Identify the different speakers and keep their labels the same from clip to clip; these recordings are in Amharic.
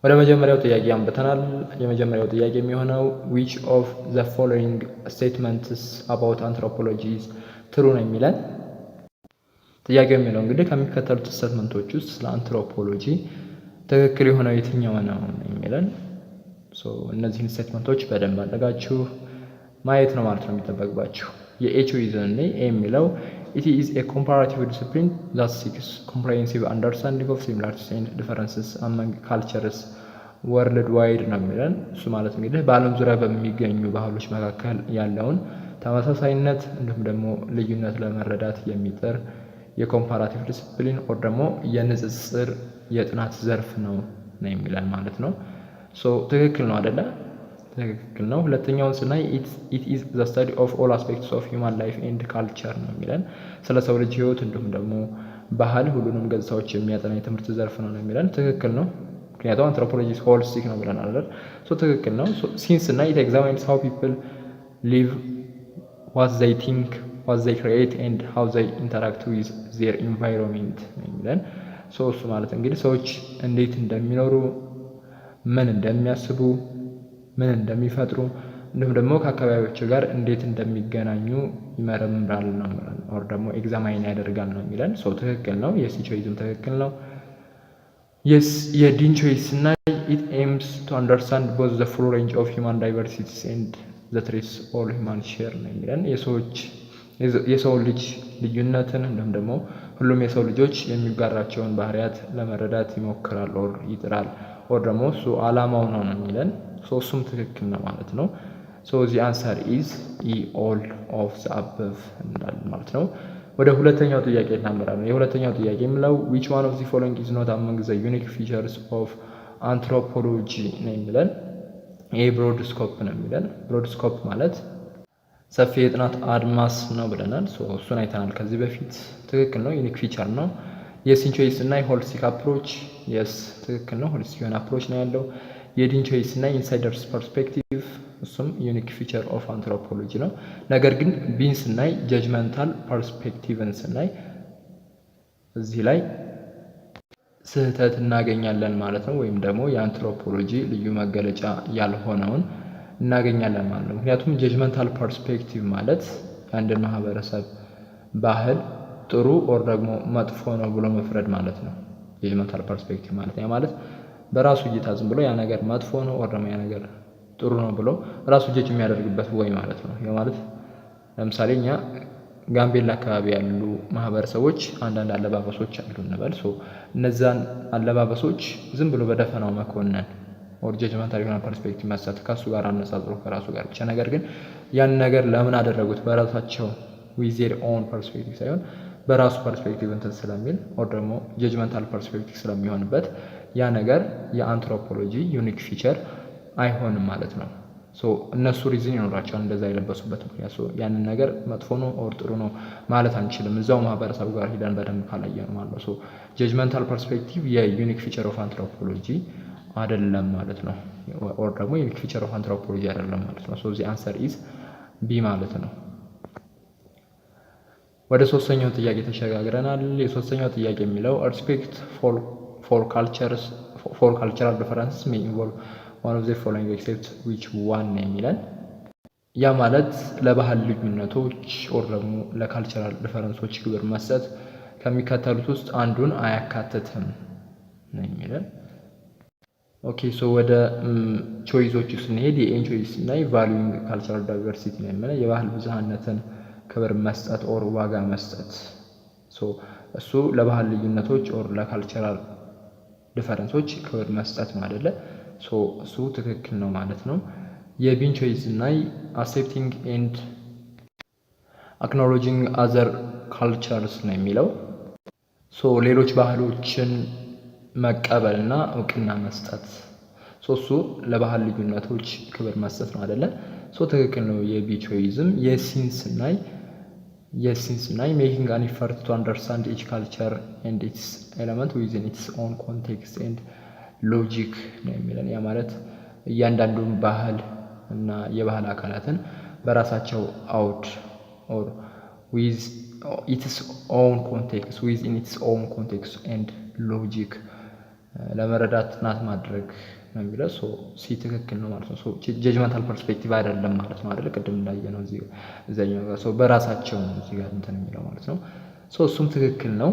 Speaker 1: ወደ መጀመሪያው ጥያቄ አንብተናል። የመጀመሪያው ጥያቄ የሚሆነው which of the following statements about anthropology is true ነው የሚለን። ጥያቄው የሚለው እንግዲህ ከሚከተሉት ስቴትመንቶች ውስጥ ስለ አንትሮፖሎጂ ትክክል የሆነው የትኛው ነው የሚለን። እነዚህን ስቴትመንቶች በደንብ አድርጋችሁ ማየት ነው ማለት ነው የሚጠበቅባችሁ። የኤች ሪዝን የሚለው it is a comparative discipline that seeks comprehensive understanding of similarities and differences among cultures worldwide ነው የሚለን። እሱ ማለት እንግዲህ በዓለም ዙሪያ በሚገኙ ባህሎች መካከል ያለውን ተመሳሳይነት እንዲሁም ደግሞ ልዩነት ለመረዳት የሚጥር የኮምፓራቲቭ ዲስፕሊን ኦር ደግሞ የንጽጽር የጥናት ዘርፍ ነው የሚለን ማለት ነው። ትክክል ነው አይደለ? ትክክል ነው። ሁለተኛውን ስናይ it is the study of all aspects of human life and culture ነው የሚለን። ስለ ሰው ልጅ ህይወት እንዲሁም ደግሞ ባህል ሁሉንም ገጽታዎች የሚያጠና የትምህርት ዘርፍ ነው የሚለን። ትክክል ነው። ምክንያቱም አንትሮፖሎጂ ሆሊስቲክ ነው ብለን አይደል? ትክክል ነው። ሲንስ እና it examines how people live, what they think, what they create and how they interact with their environment ነው የሚለን። እሱ ማለት እንግዲህ ሰዎች እንዴት እንደሚኖሩ፣ ምን እንደሚያስቡ፣ ምን እንደሚፈጥሩ እንዲሁም ደግሞ ከአካባቢዎች ጋር እንዴት እንደሚገናኙ ይመረምራል ነው የሚለን። ኦር ደግሞ ኤግዛማይን ያደርጋል ነው የሚለን። ትክክል ነው። የሲ ቾይዝም ትክክል ነው። የዲን ቾይስ እና it aims to understand both the full range of human diversities and the traits all humans share ነው የሚለን። የሰው ልጅ ልዩነትን እንዲሁም ደግሞ ሁሉም የሰው ልጆች የሚጋራቸውን ባህሪያት ለመረዳት ይሞክራል ኦር ይጥራል ኦር ደግሞ እሱ አላማው ነው የሚለን። እሱም ትክክል ነው ማለት ነው። the answer is all of the above እንላለን ማለት ነው። ወደ ሁለተኛው ጥያቄ እናመራለን። የሁለተኛው ጥያቄ የሚለው which one of the following is not among the unique features of anthropology ነው የሚለን። ይሄ ብሮድ ስኮፕ ነው የሚለን። ብሮድ ስኮፕ ማለት ሰፊ የጥናት አድማስ ነው ብለናል። እሱን አይተናል ከዚህ በፊት። ትክክል ነው። ዩኒክ ፊቸር ነው። የሲን ቾይስ እና የሆሊስቲክ አፕሮች የስ ትክክል ነው። ሆሊስቲክ የሆነ አፕሮች ነው ያለው። የዲን ቾይስ እና ኢንሳይደርስ ፐርስፔክቲቭ እሱም ዩኒክ ፊቸር ኦፍ አንትሮፖሎጂ ነው። ነገር ግን ቢን ስናይ ጀጅመንታል ፐርስፔክቲቭን ስናይ እዚህ ላይ ስህተት እናገኛለን ማለት ነው። ወይም ደግሞ የአንትሮፖሎጂ ልዩ መገለጫ ያልሆነውን እናገኛለን ማለት ነው። ምክንያቱም ጀጅመንታል ፐርስፔክቲቭ ማለት የአንድን ማህበረሰብ ባህል ጥሩ ኦር ደግሞ መጥፎ ነው ብሎ መፍረድ ማለት ነው። ጀጅመንታል ፐርስፔክቲቭ ማለት ያ ማለት በራሱ እይታ ዝም ብሎ ያ ነገር መጥፎ ነው ኦር ደግሞ ያ ነገር ጥሩ ነው ብሎ ራሱ ጀጅ የሚያደርግበት ወይ ማለት ነው። ያ ማለት ለምሳሌ እኛ ጋምቤላ አካባቢ ያሉ ማህበረሰቦች አንዳንድ አለባበሶች አሉ እንበል። እነዛን አለባበሶች ዝም ብሎ በደፈናው መኮነን ኦር ጀጅመንታል የሆነ ፐርስፔክቲቭ መስጠት ከሱ ጋር አነጻጽሮ ከራሱ ጋር ብቻ። ነገር ግን ያን ነገር ለምን አደረጉት በራሳቸው with their own perspective ሳይሆን በራሱ ፐርስፔክቲቭ እንትን ስለሚል ኦር ደግሞ ጀጅመንታል ፐርስፔክቲቭ ስለሚሆንበት ያ ነገር የአንትሮፖሎጂ ዩኒክ ፊቸር አይሆንም ማለት ነው። እነሱ ሪዝን ይኖራቸዋል እንደዛ የለበሱበት ምክንያት። ያንን ነገር መጥፎ ነው ኦር ጥሩ ነው ማለት አንችልም እዛው ማህበረሰቡ ጋር ሂደን በደንብ ካላየን ማለት ነው። ጀጅመንታል ፐርስፔክቲቭ የዩኒክ ፊቸር ኦፍ አንትሮፖሎጂ አይደለም ማለት ነው። ኦር ደግሞ ዩኒክ ፊቸር ኦፍ አንትሮፖሎጂ አይደለም ማለት ነው። the answer is B ማለት ነው። ወደ ሶስተኛው ጥያቄ ተሸጋግረናል። የሶስተኛው ጥያቄ የሚለው respect for cultural differences may involve one of the following except which one ነው የሚለን። ያ ማለት ለባህል ልዩነቶች ኦር ደግሞ ለካልቸራል ዲፈረንሶች ክብር መስጠት ከሚከተሉት ውስጥ አንዱን አያካትትም ነው የሚለን። ኦኬ ወደ ቾይሶቹ ስንሄድ የኤን ቾይስ እና ቫሉዊንግ ካልቸራል ዳይቨርሲቲ ነው የሚለው። የባህል ብዝሃነትን ክብር መስጠት ኦር ዋጋ መስጠት። እሱ ለባህል ልዩነቶች ኦር ለካልቸራል ዲፈረንሶች ክብር መስጠት ማለት ነው። እሱ ትክክል ነው ማለት ነው። የቢን ቾይስ እና አክሴፕቲንግ ኤንድ አክኖሎጂንግ አዘር ካልቸርስ ነው የሚለው። ሌሎች ባህሎችን መቀበልና እውቅና መስጠት። እሱ ለባህል ልዩነቶች ክብር መስጠት ነው አይደለ? ትክክል ነው። የቢ ቾይዝም የሲንስ እና ሜኪንግ አን ኢፈርት ቱ አንደርስታንድ ኢች ካልቸር ኤንድ ኢትስ ኤለመንት ዊዝን ኢትስ ኦን ኮንቴክስት ኤንድ ሎጂክ ነው የሚለን። ያ ማለት እያንዳንዱን ባህል እና የባህል አካላትን በራሳቸው አውድ ኦር ዊዝ ኢትስ ኦን ኮንቴክስት ዊዝን ኢትስ ኦን ኮንቴክስት ኤንድ ሎጂክ
Speaker 2: ለመረዳት ጥናት ማድረግ ነው የሚለው። ሲ ትክክል ነው ማለት ነው። ጀጅመንታል ፐርስፔክቲቭ አይደለም ማለት ነው አይደል? ቅድም እንዳየነው እዚህኛው ጋር በራሳቸው ነው እዚህ ጋር እንትን የሚለው ማለት ነው። እሱም ትክክል ነው።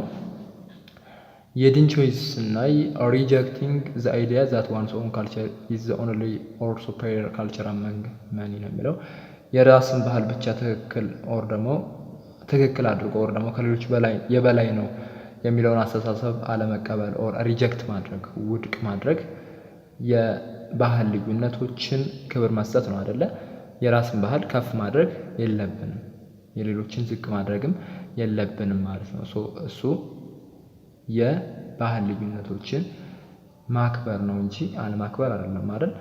Speaker 2: የዲን ቾይስ ስናይ ሪጀክቲንግ ዘ አይዲያ ዛት ዋንስ ኦን ካልቸር ኢዝ ዘ ኦንሊ ኦር ሱፔሪየር ካልቸር አመንግ መኒ ነው የሚለው። የራስን ባህል ብቻ ትክክል ኦር ደግሞ ትክክል አድርጎ ኦር ደግሞ ከሌሎች የበላይ ነው የሚለውን አስተሳሰብ አለመቀበል ኦር ሪጀክት ማድረግ ውድቅ ማድረግ የባህል ልዩነቶችን ክብር መስጠት ነው አይደለ? የራስን ባህል ከፍ ማድረግ የለብንም፣ የሌሎችን ዝቅ ማድረግም የለብንም ማለት ነው። እሱ የባህል ልዩነቶችን ማክበር ነው እንጂ አለማክበር አይደለም አይደል?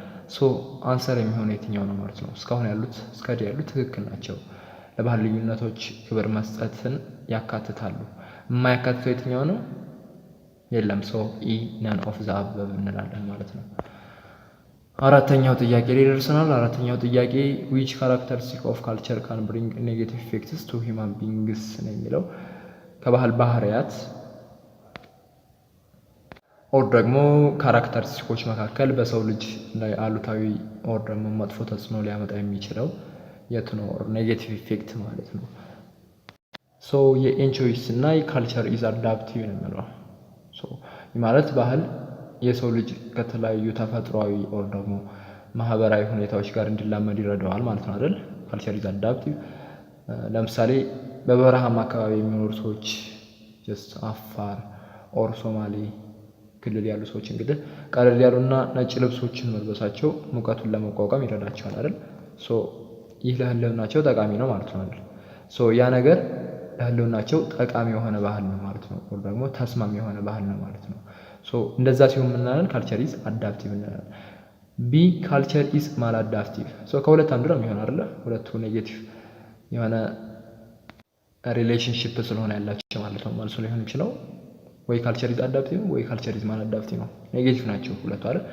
Speaker 2: አንሰር የሚሆነው የትኛው ነው ማለት ነው? እስካሁን ያሉት ያሉት ትክክል ናቸው። ለባህል ልዩነቶች ክብር መስጠትን ያካትታሉ። የማያካትተው የትኛው ነው? የለም። ኢ ነን ኦፍ ዘ አበብ እንላለን ማለት ነው። አራተኛው ጥያቄ ላይ ደርሰናል። አራተኛው ጥያቄ ዊች ካራክተሪስቲክ ኦፍ ካልቸር ካን ብሪንግ ኔጌቲቭ ኢፌክትስ ቱ ሂውማን ቢንግስ ነው የሚለው። ከባህል ባህሪያት ኦር ደግሞ ካራክተሪስቲኮች መካከል በሰው ልጅ ላይ አሉታዊ ኦር ደግሞ መጥፎ ተጽዕኖ ሊያመጣ የሚችለው የት ነው? ኔጌቲቭ ኢፌክት ማለት ነው። የኤንቾይስ እና ካልቸር ኢዝ አዳፕቲቭ ነው የሚለው ማለት ባህል የሰው ልጅ ከተለያዩ ተፈጥሯዊ ኦር ደግሞ ማህበራዊ ሁኔታዎች ጋር እንዲላመድ ይረዳዋል ማለት ነው አይደል? ካልቸር ኢዝ አዳፕቲቭ። ለምሳሌ በበረሃማ አካባቢ የሚኖሩ ሰዎች ጀስት አፋር ኦር ሶማሌ ክልል ያሉ ሰዎች እንግዲህ ቀለል ያሉና ነጭ ልብሶችን መልበሳቸው ሙቀቱን ለመቋቋም ይረዳቸዋል አይደል? ይህ ለህልውናቸው ጠቃሚ ነው ማለት ነው አይደል? ያ ነገር ለህልውናቸው ጠቃሚ የሆነ ባህል ነው ማለት ነው፣ ወይም ደግሞ ተስማሚ የሆነ ባህል ነው ማለት ነው። እንደዛ ሲሆን ምናለን? ካልቸር ኢዝ አዳፕቲቭ እንላለን። ቢ ካልቸር ኢዝ ማል አዳፕቲቭ። ከሁለት አንዱ ነው የሚሆን አይደለ? ሁለቱ ኔጌቲቭ የሆነ ሪሌሽንሽፕ ስለሆነ ያላቸው ማለት ነው። መልሶ ሊሆን የሚችለው ወይ ካልቸር ኢዝ አዳፕቲቭ ወይ ካልቸር ኢዝ ማል አዳፕቲቭ ነው። ኔጌቲቭ ናቸው ሁለቱ አይደል?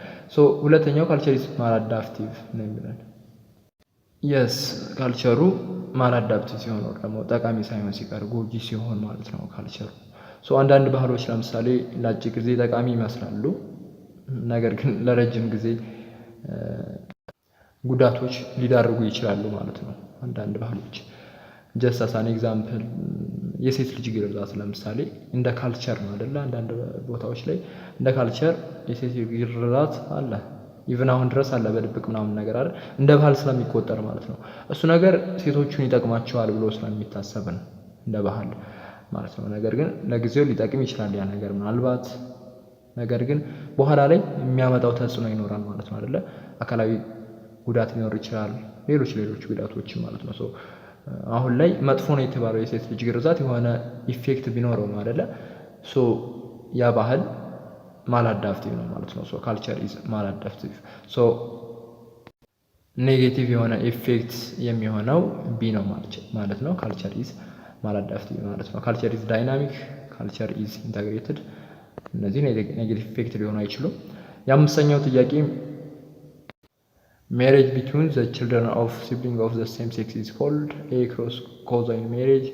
Speaker 2: ሁለተኛው ካልቸር ኢዝ ማል አዳፕቲቭ ነው የሚለን። የስ ካልቸሩ ማል አዳፕቲቭ ሲሆን ደግሞ ጠቃሚ ሳይሆን ሲቀር ጎጂ ሲሆን ማለት ነው ካልቸሩ። አንዳንድ ባህሎች ለምሳሌ ለአጭር ጊዜ ጠቃሚ ይመስላሉ፣ ነገር ግን ለረጅም ጊዜ ጉዳቶች ሊዳርጉ ይችላሉ ማለት ነው። አንዳንድ ባህሎች ጀስት አስ አን ኤግዛምፕል የሴት ልጅ ግርዛት ለምሳሌ እንደ ካልቸር ነው አይደለ? አንዳንድ ቦታዎች ላይ እንደ ካልቸር የሴት ልጅ ግርዛት አለ፣ ኢቭን አሁን ድረስ አለ በድብቅ ምናምን ነገር አይደል? እንደ ባህል ስለሚቆጠር ማለት ነው። እሱ ነገር ሴቶቹን ይጠቅማቸዋል ብሎ ስለሚታሰብ ነው እንደ ባህል ማለት ነው። ነገር ግን ለጊዜው ሊጠቅም ይችላል ያ ነገር ምናልባት፣ ነገር ግን በኋላ ላይ የሚያመጣው ተጽዕኖ ይኖራል ማለት ነው አይደለ? አካላዊ ጉዳት ሊኖር ይችላል፣ ሌሎች ጉዳቶች ማለት ነው። አሁን ላይ መጥፎ ነው የተባለው የሴት ልጅ ግርዛት የሆነ ኢፌክት ቢኖረውም አይደለ? ያ ባህል ማላዳፕቲቭ ነው ማለት ነው። ካልቸር ኢዝ ማላዳፕቲቭ። ኔጌቲቭ የሆነ ኢፌክት የሚሆነው ቢ ነው ማለት ነው። ካልቸር ኢዝ ማላዳፕቲቭ ማለት ነው። ካልቸር ኢዝ ዳይናሚክ፣ ካልቸር ኢዝ ኢንተግሬትድ። እነዚህ ኔጌቲቭ ኢፌክት ሊሆኑ አይችሉም። የአምስተኛው ጥያቄ ሜሬጅ ቢትዊን ዘ ችልድረን ኦፍ ሲብሊንግ ኦፍ ዘ ሴም ሴክስ ኢዝ ኮልድ ኤ ክሮስ ኮዛይን ሜሬጅ፣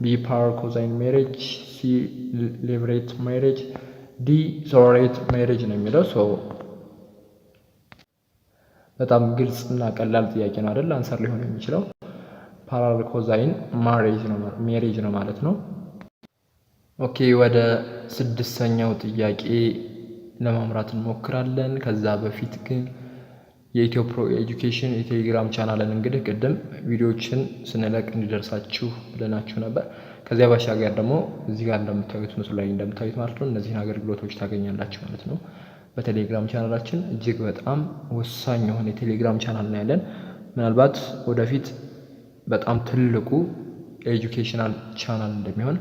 Speaker 2: ቢ ፓር ኮዛይን ሜሬጅ፣ ሲ ሌቭሬት ሜሬጅ፣ ዲ ሶሮሬት ሜሬጅ ነው የሚለው። በጣም ግልጽ እና ቀላል ጥያቄ ነው አይደል? አንሰር ሊሆን የሚችለው ፓራል ኮዛይን ሜሬጅ ነው ማለት ነው። ኦኬ ወደ ስድስተኛው ጥያቄ ለማምራት እንሞክራለን። ከዛ በፊት ግን የኢትዮ ፕሮ ኤጁኬሽን የቴሌግራም ቻናልን እንግዲህ ቅድም ቪዲዮዎችን ስንለቅ እንዲደርሳችሁ ብለናችሁ ነበር። ከዚያ ባሻገር ደግሞ እዚህ ጋር እንደምታዩት ምስሉ ላይ እንደምታዩት ማለት ነው እነዚህን አገልግሎቶች ታገኛላችሁ ማለት ነው። በቴሌግራም ቻናላችን እጅግ በጣም ወሳኝ የሆነ የቴሌግራም ቻናል ነው ያለን። ምናልባት ወደፊት በጣም ትልቁ ኤጁኬሽናል ቻናል እንደሚሆን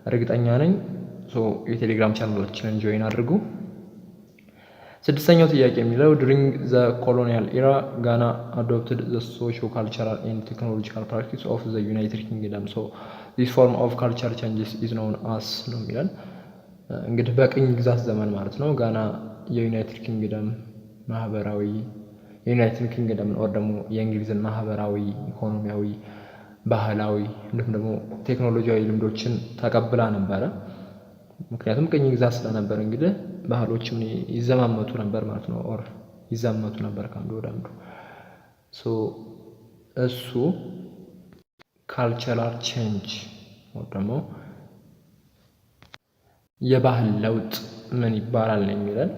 Speaker 2: እርግጠኛ ነኝ። የቴሌግራም ቻናላችንን ጆይን አድርጉ። ስድስተኛው ጥያቄ የሚለው ዱሪንግ ዘ ኮሎኒያል ኢራ ጋና አዶፕትድ ዘ ሶሾ ካልቸራል ኤንድ ቴክኖሎጂካል ፕራክቲስ ኦፍ ዘ ዩናይትድ ኪንግደም ዚስ ፎርም ኦፍ ካልቸር ቼንጅስ ኢዝ ኖውን አስ ነው የሚለን። እንግዲህ በቅኝ ግዛት ዘመን ማለት ነው ጋና የዩናይትድ ኪንግደም ማህበራዊ የዩናይትድ ኪንግደም ኦር ደግሞ የእንግሊዝን ማህበራዊ፣ ኢኮኖሚያዊ፣ ባህላዊ እንዲሁም ደግሞ ቴክኖሎጂያዊ ልምዶችን ተቀብላ ነበረ። ምክንያቱም ቅኝ ግዛት ስለነበር እንግዲህ ባህሎችም ይዘማመቱ ነበር ማለት ነው። ኦር ይዛመቱ ነበር ከአንዱ ወደ አንዱ። እሱ ካልቸራል ቼንጅ ወይ ደግሞ የባህል ለውጥ ምን ይባላል ነው የሚለን።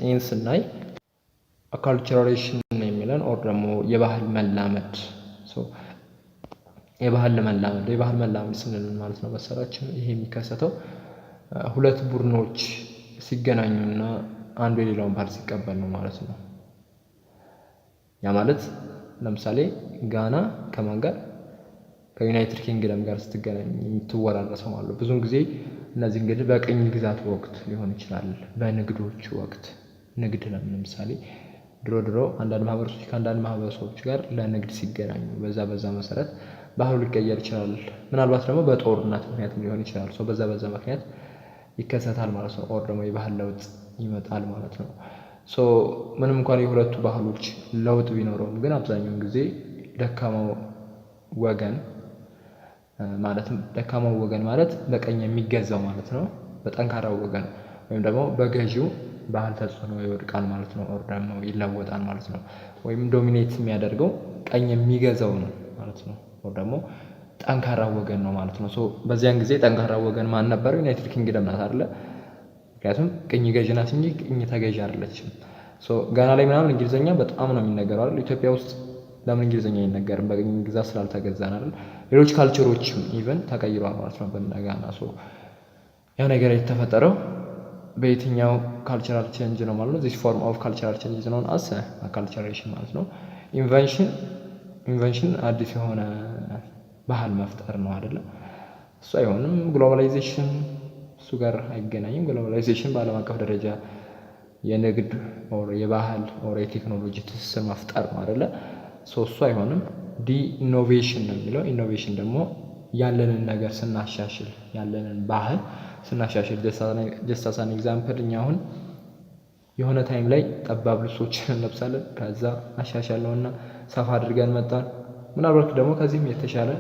Speaker 2: ኤን ስናይ አካልቸሬሽን ነው የሚለን ኦር ደግሞ የባህል መላመድ። የባህል መላመድ ስንል ማለት ነው መሰላችሁ? ይሄ የሚከሰተው ሁለት ቡድኖች ሲገናኙና አንዱ የሌላውን ባህል ሲቀበል ነው ማለት ነው። ያ ማለት ለምሳሌ ጋና ከማን ጋር? ከዩናይትድ ኪንግደም ጋር ስትገናኝ የምትወራረሰው ማለት ነው። ብዙውን ጊዜ እነዚህ እንግዲህ በቅኝ ግዛት ወቅት ሊሆን ይችላል፣ በንግዶች ወቅት ንግድ ለምሳሌ ድሮ አንዳንድ ማህበረሰቦች ከአንዳንድ ማህበረሰቦች ጋር ለንግድ ሲገናኙ በዛ መሰረት ባህሉ ሊቀየር ይችላል። ምናልባት ደግሞ በጦርነት ምክንያት ሊሆን ይችላል። በዛ ምክንያት ይከሰታል ማለት ነው። ኦር ደግሞ የባህል ለውጥ ይመጣል ማለት ነው። ምንም እንኳን የሁለቱ ባህሎች ለውጥ ቢኖረውም ግን አብዛኛውን ጊዜ ደካማው ወገን ማለት በቀኝ የሚገዛው ማለት ነው፣ በጠንካራው ወገን ወይም ደግሞ በገዢው ባህል ተጽዕኖ ይወድቃል ማለት ነው። ኦር ደግሞ ይለወጣል ማለት ነው። ወይም ዶሚኔት የሚያደርገው ቀኝ የሚገዛው ነው ማለት ነው። ኦር ደግሞ ጠንካራ ወገን ነው ማለት ነው። በዚያን ጊዜ ጠንካራ ወገን ማን ነበር? ዩናይትድ ኪንግደም ናት አይደለ? ምክንያቱም ቅኝ ገዢ ናት እንጂ ቅኝ ተገዢ አይደለችም። ጋና ላይ ምናምን እንግሊዘኛ በጣም ነው የሚነገረው አይደል? ኢትዮጵያ ውስጥ ለምን እንግሊዘኛ አይነገርም? በቅኝ ግዛት ስላልተገዛን አይደል? ሌሎች ካልቸሮችም ኢቨን ተቀይሯል ማለት ነው በጋና። ያ ነገር የተፈጠረው በየትኛው ካልቸራል ቼንጅ ነው ማለት ነው? ዚስ ፎርም ኦፍ ካልቸራል ቼንጅ ነው አስ አካልቸሬሽን ማለት ነው። ኢንቨንሽን አዲስ የሆነ ባህል መፍጠር ነው አይደለ? እሱ አይሆንም። ግሎባላይዜሽን እሱ ጋር አይገናኝም። ግሎባላይዜሽን በዓለም አቀፍ ደረጃ የንግድ ኦር የባህል ኦር የቴክኖሎጂ ትስስር መፍጠር ነው አይደለ? እሱ አይሆንም። ኢኖቬሽን ነው የሚለው። ኢኖቬሽን ደግሞ ያለንን ነገር ስናሻሽል፣ ያለንን ባህል ስናሻሽል። ጀስት አስ አን ኤግዛምፕል እኛ አሁን የሆነ ታይም ላይ ጠባብ ልብሶችን እንለብሳለን። ከዛ አሻሻለውና ሰፋ አድርገን መጣን። ምናልባት ደግሞ ከዚህም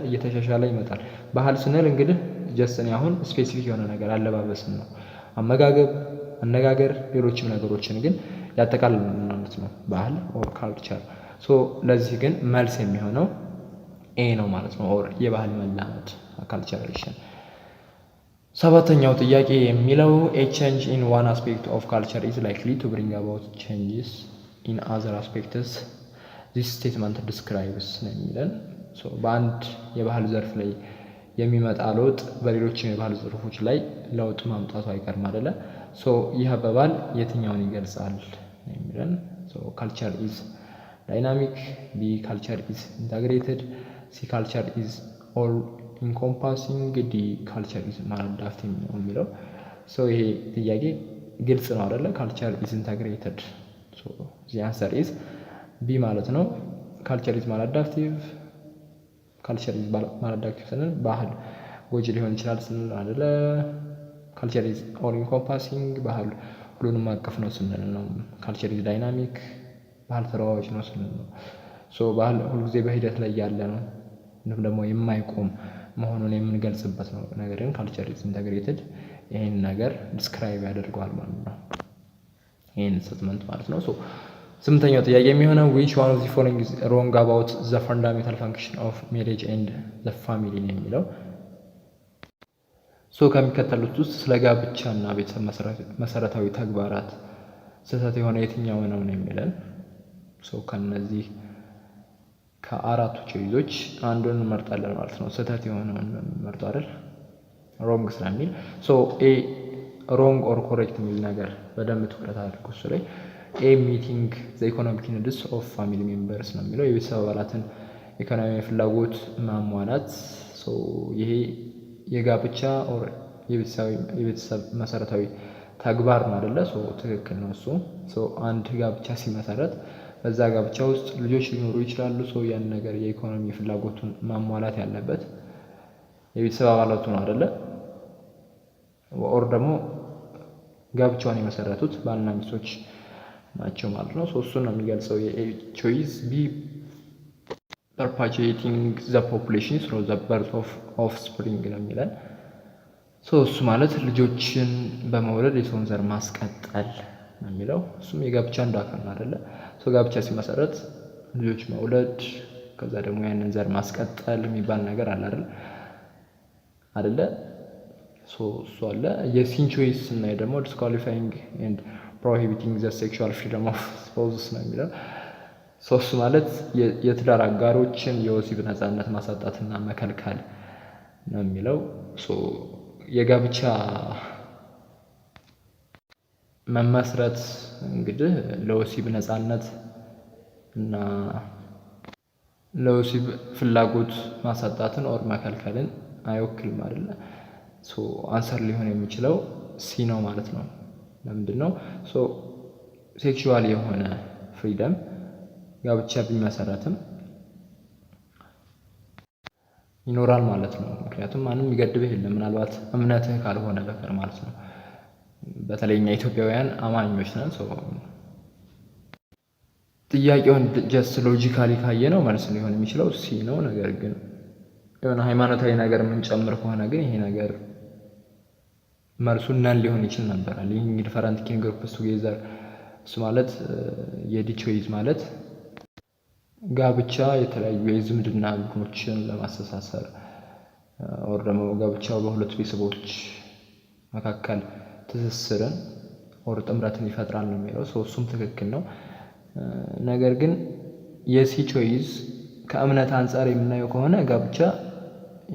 Speaker 2: እየተሻሻለ ይመጣል። ባህል ስንል እንግዲህ ጀስት እኔ አሁን ስፔሲፊክ የሆነ ነገር አለባበስን ነው፣ አመጋገብ፣ አነጋገር፣ ሌሎችም ነገሮችን ግን ያጠቃልላል ማለት ነው ባህል ኦር ካልቸር። ለዚህ ግን መልስ የሚሆነው ኤ ነው ማለት ነው። ኦር የባህል መላመድ ካልቸሬሽን። ሰባተኛው ጥያቄ የሚለው ኤ ቼንጅ ኢን ዋን አስፔክት ኦፍ ካልቸር ኢዝ ላይክሊ ቱ ብሪንግ አባውት ቼንጅስ ኢን አዘር አስፔክትስ ዚስ ስቴትመንት ዲስክራይብስ ነው የሚለን። በአንድ የባህል ዘርፍ ላይ የሚመጣ ለውጥ በሌሎችም የባህል ዘርፎች ላይ ለውጥ ማምጣቱ አይቀርም አይደለ? ይህ አባባል የትኛውን ይገልጻል ነው የሚለን። ካልቸር ኢዝ ዳይናሚክ፣ ቢ ካልቸር ኢዝ ኢንተግሬትድ፣ ሲ ካልቸር ኢዝ ኦል ኢንኮምፓሲንግ፣ ዲ ካልቸር ኢዝ ማላዳፕቲቭ ነው የሚለው። ይሄ ጥያቄ ግልጽ ነው አይደለ? ካልቸር ኢዝ ኢንተግሬትድ። ዚ አንሰር ኢዝ ቢ ማለት ነው። ካልቸር ኢዝ ማላዳፕቲቭ። ካልቸር ኢዝ ማላዳፕቲቭ ስንል ባህል ጎጂ ሊሆን ይችላል ስንል አይደለ? ካልቸር ኢዝ ኦል ኢንኮምፓሲንግ፣ ባህል ሁሉንም አቀፍ ነው ስንል ነው። ካልቸር ኢዝ ዳይናሚክ፣ ባህል ተለዋዋጭ ነው ስንል ነው። ባህል ሁልጊዜ በሂደት ላይ ያለ ነው፣ እንዲሁም ደግሞ የማይቆም መሆኑን የምንገልጽበት ነው። ነገር ግን ካልቸር ኢዝ ኢንተግሬትድ ይህን ነገር ዲስክራይብ ያደርገዋል ማለት ነው፣ ይህን ስቴትመንት ማለት ነው። ስምንተኛው ጥያቄ የሚሆነው which one of the following is wrong about the fundamental function of marriage and the family ነው የሚለው። ከሚከተሉት ውስጥ ስለ ጋብቻና ቤተሰብ መሰረታዊ ተግባራት ስህተት የሆነ የትኛው ነው የሚለን። ከነዚህ ከአራቱ ቾይዞች አንዱን እንመርጣለን ማለት ነው። ስህተት የሆነውን መርጦ አይደል? ሮንግ ስለሚል ኤ ሮንግ ኦር ኮሬክት የሚል ነገር በደንብ ትኩረት አድርጉ እሱ ላይ። ኤ ሚቲንግ ዘ ኢኮኖሚክ ኒድስ ኦፍ ፋሚሊ ሜምበርስ ነው የሚለው። የቤተሰብ አባላትን ኢኮኖሚያዊ ፍላጎት ማሟላት። ይሄ የጋብቻ ኦር የቤተሰብ መሰረታዊ ተግባር ነው አይደለ? ትክክል ነው እሱ። አንድ ጋብቻ ሲመሰረት በዛ ጋብቻ ውስጥ ልጆች ሊኖሩ ይችላሉ። ያን ነገር የኢኮኖሚ ፍላጎቱን ማሟላት ያለበት የቤተሰብ አባላቱ ነው አይደለ? ኦር ደግሞ ጋብቻውን የመሰረቱት ባልና ሚስቶች ናቸው ማለት ነው። እሱን ነው የሚገልጸው የኤ ቾይስ። ቢ perpetuating the population through the birth of offspring ነው የሚለን። እሱ ማለት ልጆችን በመውለድ የሰውን ዘር ማስቀጠል ነው የሚለው። እሱም የጋብቻ አንዱ አካል ነው አይደለ? ጋብቻ ሲመሰረት ልጆች መውለድ ከዛ ደግሞ ያንን ዘር ማስቀጠል የሚባል ነገር አለ አይደለ? እሱ አለ። የሲን ቾይስ ስናይ ደግሞ disqualifying and prohibiting the sexual freedom of spouses ነው የሚለው። እሱ ማለት የትዳር አጋሮችን የወሲብ ነፃነት ማሳጣትና መከልከል ነው የሚለው። የጋብቻ መመስረት እንግዲህ ለወሲብ ነፃነት እና ለወሲብ ፍላጎት ማሳጣትን ኦር መከልከልን አይወክልም አይደለ? አንሰር ሊሆን የሚችለው ሲ ነው ማለት ነው። ለምንድን ነው? ሴክሹዋል የሆነ ፍሪደም ጋብቻ ቢመሰረትም ይኖራል ማለት ነው። ምክንያቱም ማንም የሚገድብህ የለም፣ ምናልባት እምነትህ ካልሆነ በቀር ማለት ነው። በተለይ እኛ ኢትዮጵያውያን አማኞች ነን። ጥያቄውን ጀስት ሎጂካሊ ካየ ነው መልስ ሊሆን የሚችለው ሲ ነው። ነገር ግን የሆነ ሃይማኖታዊ ነገር የምንጨምር ከሆነ ግን ይሄ ነገር መልሱ ነን ሊሆን ይችል ነበር። ሊቪንግ ዲፈረንት ኪንግ ግሩፕስ ቱጌዘር እሱ ማለት የዲቾይዝ ማለት ጋብቻ የተለያዩ የዝምድና ቡድኖችን ለማስተሳሰር ወር ደግሞ ጋብቻው በሁለት ቤተሰቦች መካከል ትስስርን ወር ጥምረትን ይፈጥራል ነው የሚለው። እሱም ትክክል ነው። ነገር ግን የሲ ቾይዝ ከእምነት አንጻር የምናየው ከሆነ ጋብቻ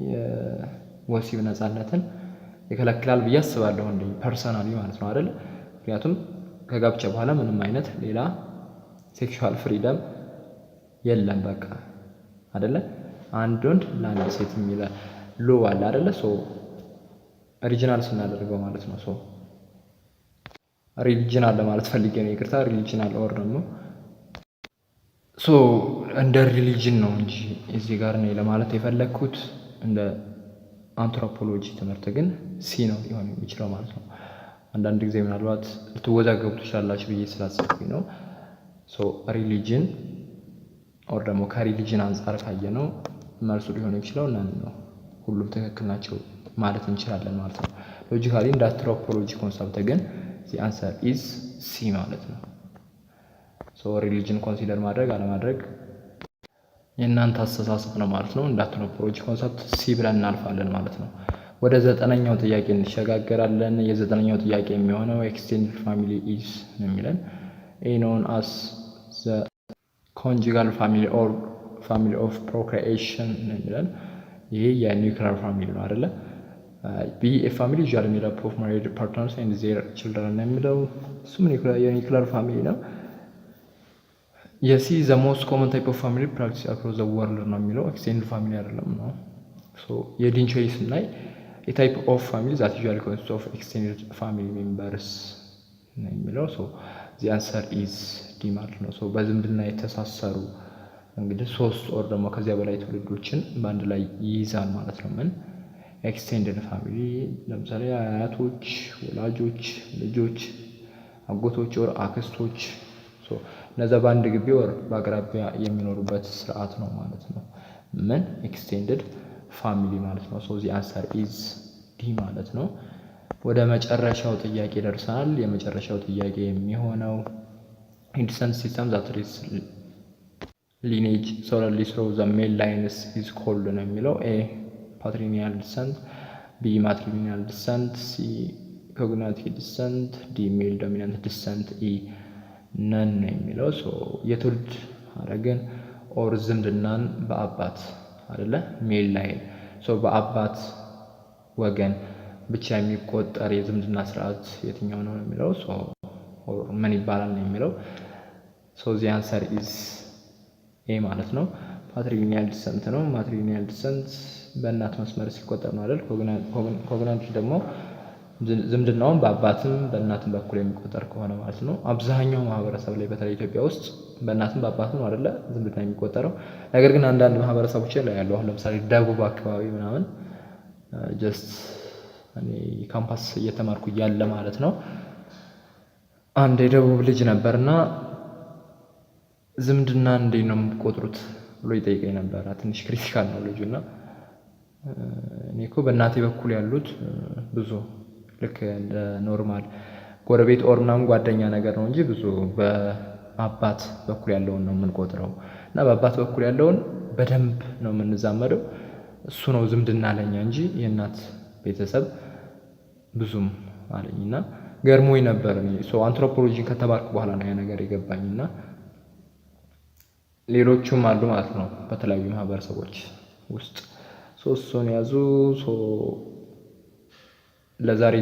Speaker 2: የወሲብ ነፃነትን ይከለክላል ብዬ አስባለሁ፣ እንደ ፐርሰናሊ ማለት ነው አይደል? ምክንያቱም ከጋብቻ በኋላ ምንም አይነት ሌላ ሴክሹዋል ፍሪደም የለም በቃ አይደለ? አንድ ወንድ ለአንድ ሴት የሚል ሎ አለ አይደለ? ሪጂናል ስናደርገው ማለት ነው። ሪሊጂናል ለማለት ፈልጌ ነው፣ ይቅርታ። ሪሊጂናል ኦር ደግሞ እንደ ሪሊጅን ነው እንጂ እዚህ ጋር ነው ለማለት የፈለግኩት። እንደ አንትሮፖሎጂ ትምህርት ግን ሲ ነው ሊሆን የሚችለው ማለት ነው። አንዳንድ ጊዜ ምናልባት ልትወዛገቡ ትችላላችሁ ብዬ ስላሰብኩኝ ነው። ሪሊጅን ኦር ደግሞ ከሪሊጅን አንጻር ካየ ነው መልሱ ሊሆን የሚችለው እናን ነው። ሁሉም ትክክል ናቸው ማለት እንችላለን ማለት ነው። ሎጂካሊ እንደ አንትሮፖሎጂ ኮንሰፕት ግን the answer is C ማለት ነው። ሪሊጅን ኮንሲደር ማድረግ አለማድረግ የእናንተ አስተሳሰብ ነው ማለት ነው። እንደ አንትሮፖሎጂ ኮንሰፕት ሲ ብለን እናልፋለን ማለት ነው። ወደ 9ኛው ጥያቄ እንሸጋገራለን። የ9ኛው ጥያቄ የሚሆነው ኤክስቴንድድ ፋሚሊ ኢዝ ነው የሚለን። ኤ ኖን አስ ዘ ኮንጁጋል ፋሚሊ ኦር ፋሚሊ ኦፍ ፕሮክሪኤሽን ነው የሚለን። ይሄ የኒውክሊየር ፋሚሊ ነው አይደለ? ቢ ኤ ፋሚሊ ዩዥዋሊ ሜድ አፕ ኦፍ ማሪድ ፓርትነርስ ኤንድ ዜር ችልድረን ነው የሚለው። እሱም የኒውክሊየር ፋሚሊ ነው። የሲ ዘ ሞስት ኮመን ታይፕ ኦፍ ፋሚሊ ፕራክቲስ አክሮስ ዘ ወርልድ ነው የሚለው። ኤክስቴንድድ ፋሚሊ አይደለም ነው። የዲን ቾይስ ስናይ የታይፕ ኦፍ ፋሚሊ ዛት ዩዥዋሊ ኮንሲስት ኦፍ ኤክስቴንድድ ፋሚሊ ሜምበርስ ነው የሚለው። ዚ አንሰር ኢዝ ዲ ማለት ነው። በዝምድና የተሳሰሩ እንግዲህ 3 ኦር ደግሞ ከዚያ በላይ ትውልዶችን በአንድ ላይ ይይዛል ማለት ነው። ምን ኤክስቴንድድ ፋሚሊ ለምሳሌ አያቶች፣ ወላጆች፣ ልጆች፣ አጎቶች ወር አክስቶች እነዛ በአንድ ግቢ ወር በአቅራቢያ የሚኖሩበት ስርዓት ነው ማለት ነው። ምን ኤክስቴንድድ ፋሚሊ ማለት ነው። ዚ አንሰር ኢዝ ዲ ማለት ነው። ወደ መጨረሻው ጥያቄ ደርሰናል። የመጨረሻው ጥያቄ የሚሆነው ኢንዲሰንት ሲስተም ዛት ትሬስ ሊኔጅ ሶለርሊ ስሩ ዘ ሜል ላይንስ ኢዝ ኮልድ ነው የሚለው። ኤ ፓትሪኒያል ዲሰንት፣ ቢ ማትሪኒያል ዲሰንት፣ ሲ ኮግናቲቭ ዲሰንት፣ ዲ ሜል ዶሚናንት ዲሰንት፣ ኢ ነን ነው የሚለው። የትውልድ ሐረግን ኦር ዝምድናን በአባት አይደለ ሜል ላይን በአባት ወገን ብቻ የሚቆጠር የዝምድና ስርዓት የትኛው ነው የሚለው። ምን ይባላል ነው የሚለው። ዚ አንሰር ኢዝ ኤ ማለት ነው። ፓትሪኒያል ዲሰንት ነው። ማትሪኒያል ዲሰንት በእናት መስመር ሲቆጠር ነው አይደል? ኮግናቲቭ ደግሞ ዝምድናውን በአባትም በእናትም በኩል የሚቆጠር ከሆነ ማለት ነው። አብዛኛው ማህበረሰብ ላይ በተለይ ኢትዮጵያ ውስጥ በእናትም በአባትም ነው አይደለ ዝምድና የሚቆጠረው። ነገር ግን አንዳንድ ማህበረሰቦች ላይ ያለው አሁን ለምሳሌ ደቡብ አካባቢ ምናምን ጀስት እኔ ካምፓስ እየተማርኩ እያለ ማለት ነው አንድ የደቡብ ልጅ ነበርና ዝምድና እንዴት ነው የምትቆጥሩት ብሎ ይጠይቀኝ ነበረ። ትንሽ ክሪቲካል ነው ልጁ እና እኔ እኮ በእናቴ በኩል ያሉት ብዙ ልክ እንደ ኖርማል ጎረቤት ኦር ምናምን ጓደኛ ነገር ነው እንጂ ብዙ በአባት በኩል ያለውን ነው የምንቆጥረው እና በአባት በኩል ያለውን በደንብ ነው የምንዛመደው። እሱ ነው ዝምድና ለኛ እንጂ የእናት ቤተሰብ ብዙም አለኝ እና ገርሞኝ ነበር። አንትሮፖሎጂ ከተባልኩ በኋላ ነው ያ ነገር የገባኝ እና ሌሎቹም አሉ ማለት ነው በተለያዩ ማህበረሰቦች ውስጥ እሱን ያዙ። ለዛሬ